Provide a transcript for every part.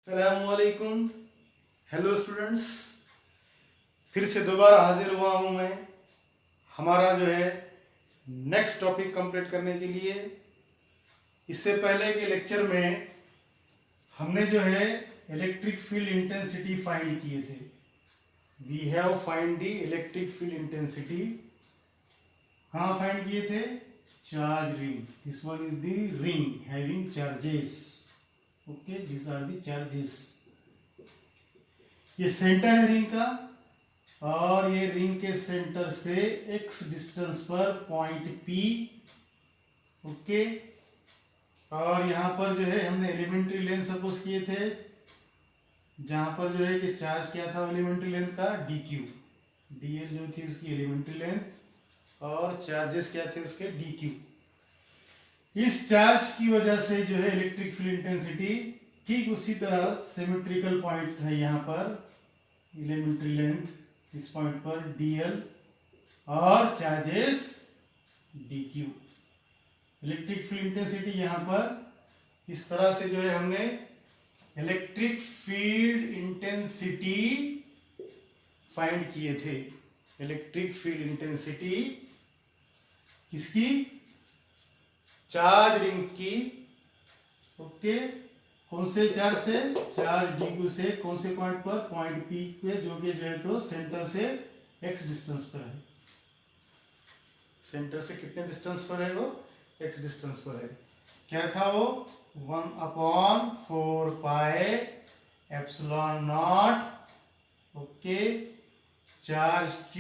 अस्सलामुअलैकुम। Hello students, फिर से दोबारा हाजिर हुआ हूँ मैं हमारा जो है नेक्स्ट टॉपिक कंप्लीट करने के लिए। इससे पहले के लेक्चर में हमने जो है इलेक्ट्रिक फील्ड इंटेंसिटी फाइंड किए थे। We have find the electric field intensity. कहाँ फाइंड किए थे? Charge ring. This one is the ring having charges. Okay, these are the charges। ये सेंटर है रिंग का और ये रिंग के सेंटर से x डिस्टेंस पर पॉइंट P। ओके, और यहाँ पर जो है हमने एलिमेंट्री लेंथ सपोज किए थे, जहाँ पर जो है कि चार्ज क्या था एलिमेंट्री लेंथ का dq। dl जो थी उसकी एलिमेंट्री लेंथ और चार्जेस क्या थे उसके dq। इस चार्ज की वजह से जो है इलेक्ट्रिक फील्ड इंटेंसिटी ठीक उसी तरह सिमेट्रिकल पॉइंट है यहाँ पर एलिमेंट्री लेंथ इस पॉइंट पर dl और charges dq। Electric field intensity यहाँ पर इस तरह से जो है हमने इलेक्ट्रिक फील्ड इंटेंसिटी फाइंड किए थे। इलेक्ट्रिक फील्ड इंटेंसिटी किसकी? चार्ज रिंग की। ओके, कौन से चार्ज से? चार्ज dq से। कौन से पॉइंट पर? पॉइंट P पे, जो कि जो है तो सेंटर से x डिस्टेंस पर है। सेंटर से कितने डिस्टेंस पर है वो? x डिस्टेंस पर है। क्या था वो? 1/4 pi epsilon not. Okay, charge q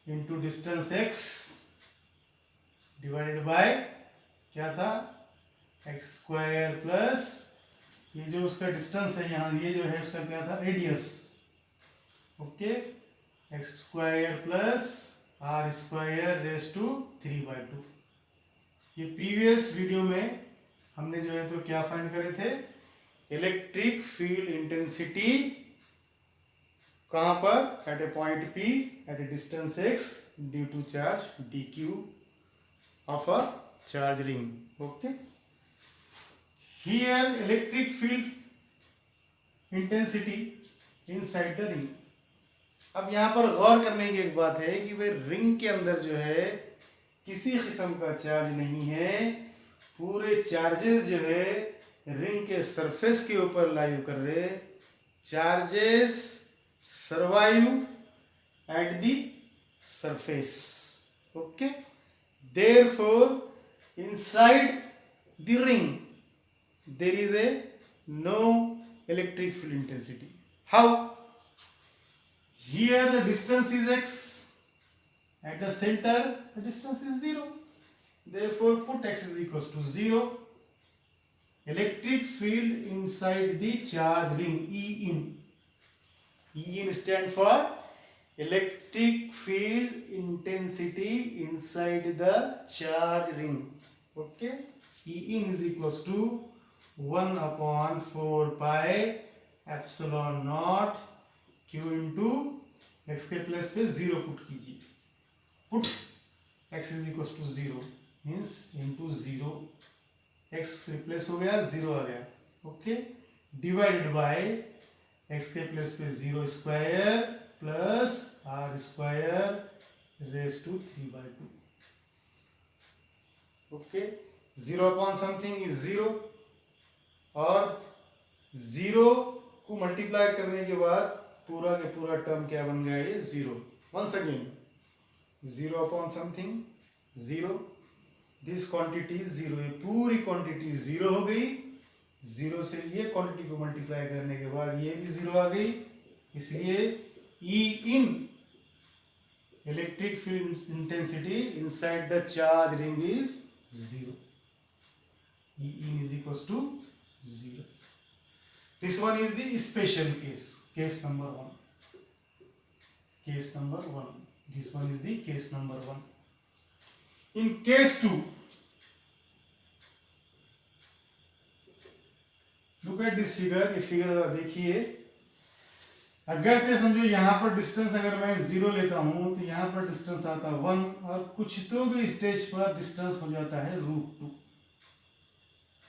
into distance x divided bye क्या था? एक्स स्क्वायर प्लस ये जो उसका डिस्टेंस है यहाँ, ये जो है उसका क्या था? Radius. Okay, x square plus r square raise to 3/2। ये प्रीवियस वीडियो में हमने जो है तो क्या फाइंड करे थे? इलेक्ट्रिक फील्ड इंटेंसिटी कहाँ पर? At a point P at a distance x due to charge dq of a charge ring। okay, here electric field intensity inside the ring। अब यहाँ पर गौर करने की एक बात है कि भाई रिंग के अंदर जो है किसी किस्म का चार्ज नहीं है। पूरे चार्जेस जो है रिंग के सरफेस के ऊपर लाइव कर रहे। Charges survive at the surface. Okay, therefore inside the ring there is a no electric field intensity। how? Here the distance is x, at the center the distance is 0, therefore put x is equals to 0। electric field inside the charge ring E in। E in stand for electric field intensity inside the charge ring। okay, E in is equals to 1/4 pi epsilon naught q into x के place पे 0 put कीजिए। Put x is equals to 0 means into 0, x replace हो गया, 0 आ गया। Okay, divided by x के place पे 0 square plus r square raise to 3/2। Okay, 0/समथिंग इज 0 और 0 को मल्टीप्लाई करने के बाद पूरा के पूरा टर्म क्या बन गया? ये 0। वंस अगेन 0/समथिंग 0, दिस क्वांटिटी 0, ये पूरी क्वांटिटी 0 हो गई। 0 से ये क्वांटिटी को मल्टीप्लाई करने के बाद ये भी 0 आ गई। इसलिए E in electric field intensity inside the charge ring is 0। E in is equals to 0। This one is the special case, case number 1। Case number 1। This one is the case number 1। In case 2, look at this figure। ये figure देखिए, अगर से समझो यहाँ पर distance अगर मैं 0 लेता हूँ तो यहाँ पर डिस्टेंस आता है 1 और कुछ तो भी स्टेज पर डिस्टेंस हो जाता है √2।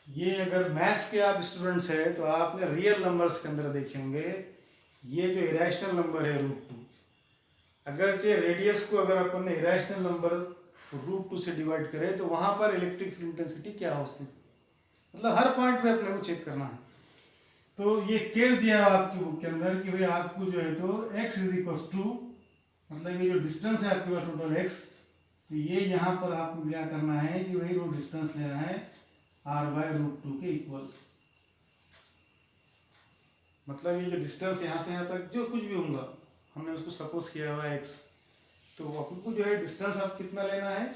ये अगर मैथ्स के आप स्टूडेंट्स हैं तो आपने रियल नंबर्स के अंदर देखे होंगे, ये जो इरेशनल नंबर है √2, अगरचे रेडियस को अगर अपन ने इरेशनल नंबर √2 से डिवाइड करें तो वहां पर इलेक्ट्रिक फील्ड इंटेंसिटी क्या होती है, मतलब हर पॉइंट पे अपने को चेक करना है। तो ये केस दिया हुआ आपकी बुक के अंदर कि भाई आपको जो है तो x इज इक्वल टू, मतलब ये जो डिस्टेंस है आपके पास टोटल x, तो ये यहाँ पर आपको क्या करना है कि भाई वो डिस्टेंस लेना है r/√2 के इक्वल। मतलब ये जो डिस्टेंस यहाँ से यहाँ तक जो कुछ भी होगा, हमने उसको सपोज किया हुआ है x, तो आपको जो है डिस्टेंस आप कितना लेना है,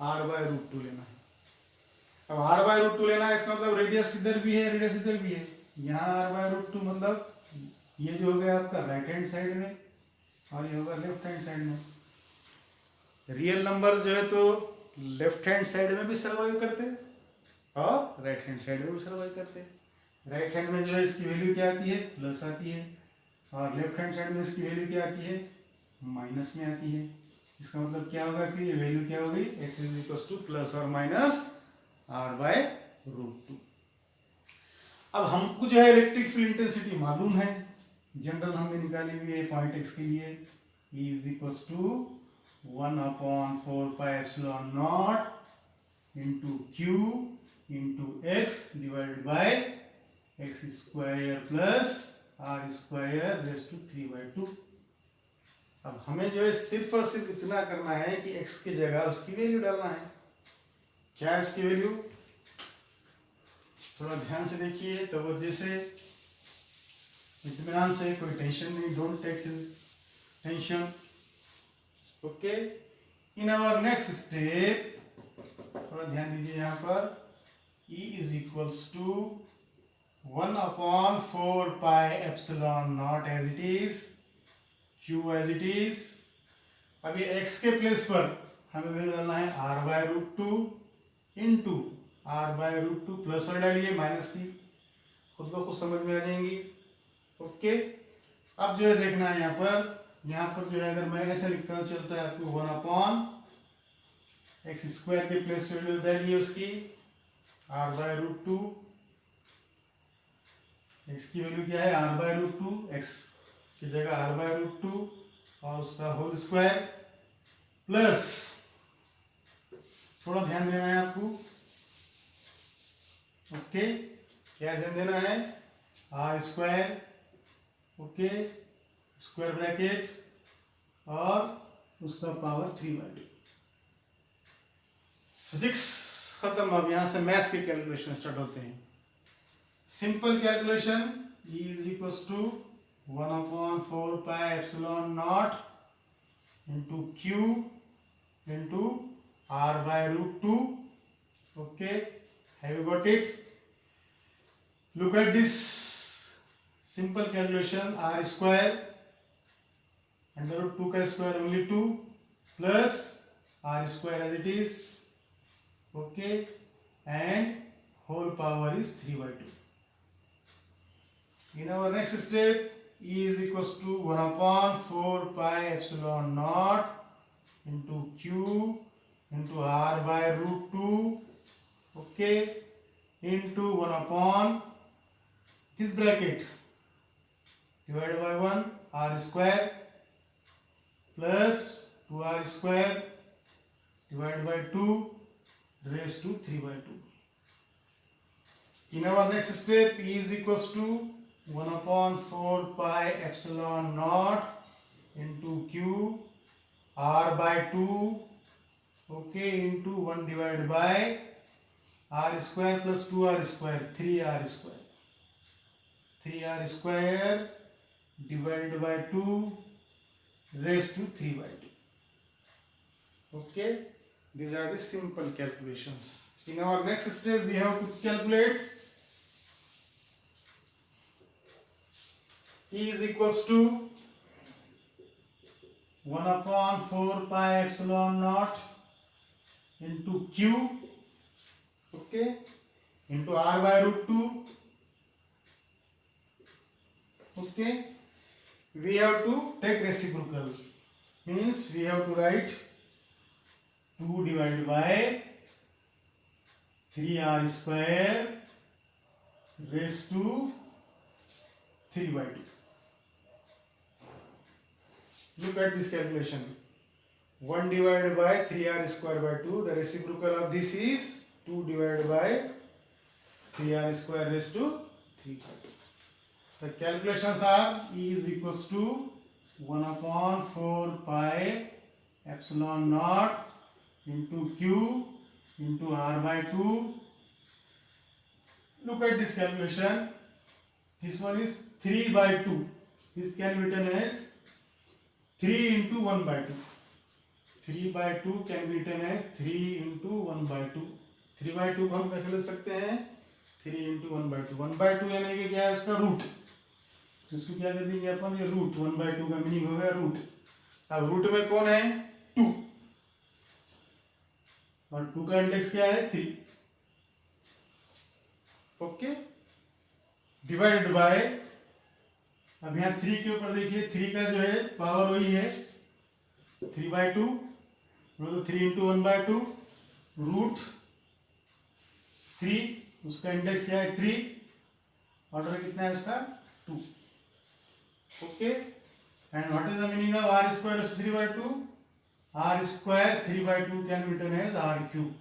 r/√2 लेना है। अब r/√2 लेना है, इसका मतलब रेडियस इधर भी है, रेडियस इधर भी है। यहाँ r/√2 मतलब ये जो हो गया आपका राइट हैंड साइड में और ये होगा लेफ्ट हैंड साइड में। रियल नंबर्स जो है तो लेफ्ट हैंड साइड में भी सर्वाइव करते हैं और राइट हैंड साइड में भी सर्वाइव करते हैं। राइट हैंड में जो है इसकी वैल्यू क्या आती है, प्लस आती है, और लेफ्ट हैंड साइड में इसकी वैल्यू क्या आती है, माइनस में आती है। इसका मतलब क्या होगा कि ये वैल्यू क्या होगी, x is equal two plus और माइनस r/√2। अब हमको जो है इलेक्ट्रिक फील्ड इंटेंसिटी मालूम है, जनरल हमने निकाली हुई है पॉइंट x के लिए, E is equal to 1/4πε0 into Q into x divided by x square plus r² raise to 3/2। अब हमें जो है सिर्फ और सिर्फ इतना करना है कि x की जगह उसकी वैल्यू डालना है। क्या है उसकी वैल्यू, थोड़ा ध्यान से देखिए, तवज्जो से, इत्मीनान से, कोई टेंशन नहीं, don't take tension. Okay, in our next step, थोड़ा ध्यान दीजिए यहाँ पर, E is equals to 1/4πε0 as it is, Q as it is. अब ये x के प्लेस पर हमें वैल्यू डालना है r/√2 इंटू r/√2 प्लस और डालिए माइनस की, खुद ब खुद समझ में आ जाएंगी। ओके, अब जो है देखना है यहाँ पर जो है अगर मैं ऐसे लिखता हूँ, चलता है आपको 1/x² के प्लेस पे वैल्यू डालिए उसकी r/√2, x की वैल्यू क्या है r/√2, x की जगह r/√2 और उसका होल स्क्वायर प्लस, थोड़ा ध्यान देना है आपको। ओके, क्या ध्यान देना है, r², ओके, स्क्वायर ब्रैकेट और उसका पावर 3/2। फिजिक्स खत्म, अब यहां से मैथ्स के कैलकुलेशन स्टार्ट होते हैं। Simple calculation, E is equal to 1/4πε0 into Q into r/√2। Okay, have you got it? Look at this simple calculation, r² √2 का square only 2 plus r² as it is, okay, and whole power is 3/2। In our next step, E is equals to 1/4πε0 into Q into r/√2, okay, into 1 this bracket divided by 1 r² plus 2r² divided by 2 raised to 3/2. In our next step, E is equals to 1/4πε0 into Q r/2, okay, into 1 divided by r² plus 2r², 3r² divided by 2 raised to 3/2. Okay, these are the simple calculations. In our next step, we have to calculate E is equals to 1/4πε0 into Q, okay, into r/√2, okay. We have to take reciprocal, means we have to write 2 divided by 3r² raised to 3/2. Look at this calculation. 1 divided by 3r square by 2. The reciprocal of this is 2 divided by 3r square raised to 3. The calculations are E is equals to 1 upon 4 pi epsilon naught into Q into R by 2. Look at this calculation. This one is 3 by 2. This can be written as 3 into 1 by 2. 3 by 2 can be written as 3 into 1 by 2. 3 by 2 को हम कैसे लिख सकते हैं? 3 into 1 by 2. 1 by 2 यानी कि क्या है उसका रूट. इसको क्या कर देंगे अपन? ये रूट. 1 by 2 का मीनिंग हो गया रूट. अब रूट में कौन है? 2. और 2 का इंडेक्स क्या है? 3. ओके. डिवाइडेड बाय, अब यहाँ 3 के ऊपर देखिए 3 का जो है पावर वही है 3 by 2, तो 3 into 1 by 2 रूट 3, उसका इंडेक्स क्या है? 3. ऑर्डर कितना है उसका? 2. Okay. And what is the meaning of r square is 3 by 2? r square 3 by 2 can be written as r cube.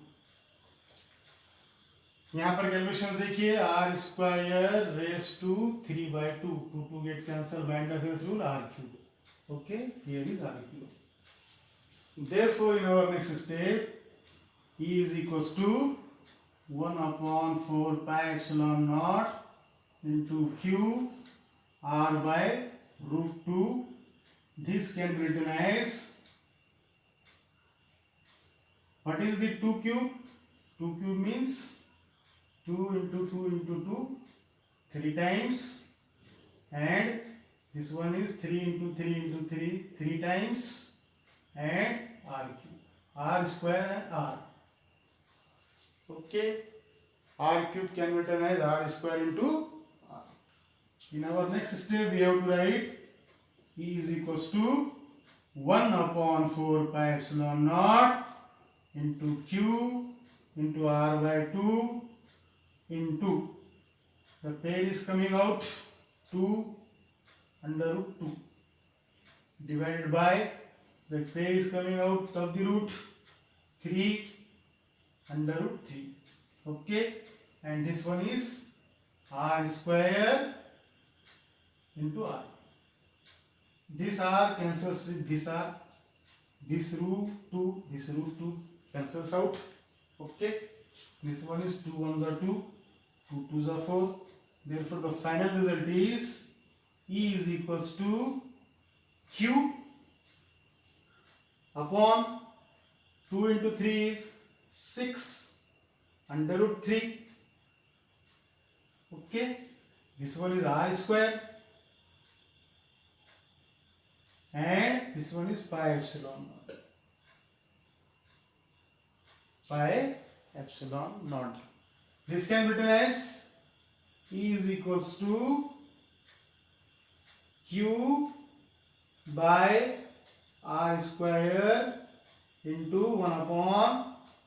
यहाँ पर कैलकुलेशन देखिए, r square raise to 3 by 2. 2 get cancel, Van-Der-Waals rule, r cube. Okay, here is r cube. Therefore, in our next step, E is equals to 1 upon 4 pi epsilon naught into Q R by root 2. This can be written as, what is the 2 cube? 2 cube means 2 into 2 into 2, 3 times, and this one is 3 into 3 into 3, 3 times, and r cube, r square and r. Okay, r cube can be written as r square into r. In our next step, we have to write E is equals to 1 upon 4 pi epsilon naught into Q into r by 2 into, the pair is coming out 2 under root 2 divided by, the pair is coming out of the root 3 under root 3. Okay, and this one is r square into r. This r cancels with this r. This root 2 cancels out. Okay, this one is 2 ones are 2, 2 twos are 4. Therefore, the final result is E is equals to Q upon 2 into 3 is 6 under root 3. Okay, this one is r square and this one is pi epsilon naught. Pi epsilon naught. This can be written as E is equals to Q by r square into 1 upon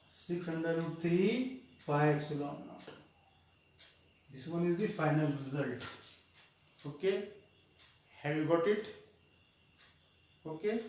6 under root 3 pi epsilon naught. This one is the final result. Okay, have you got it? Okay.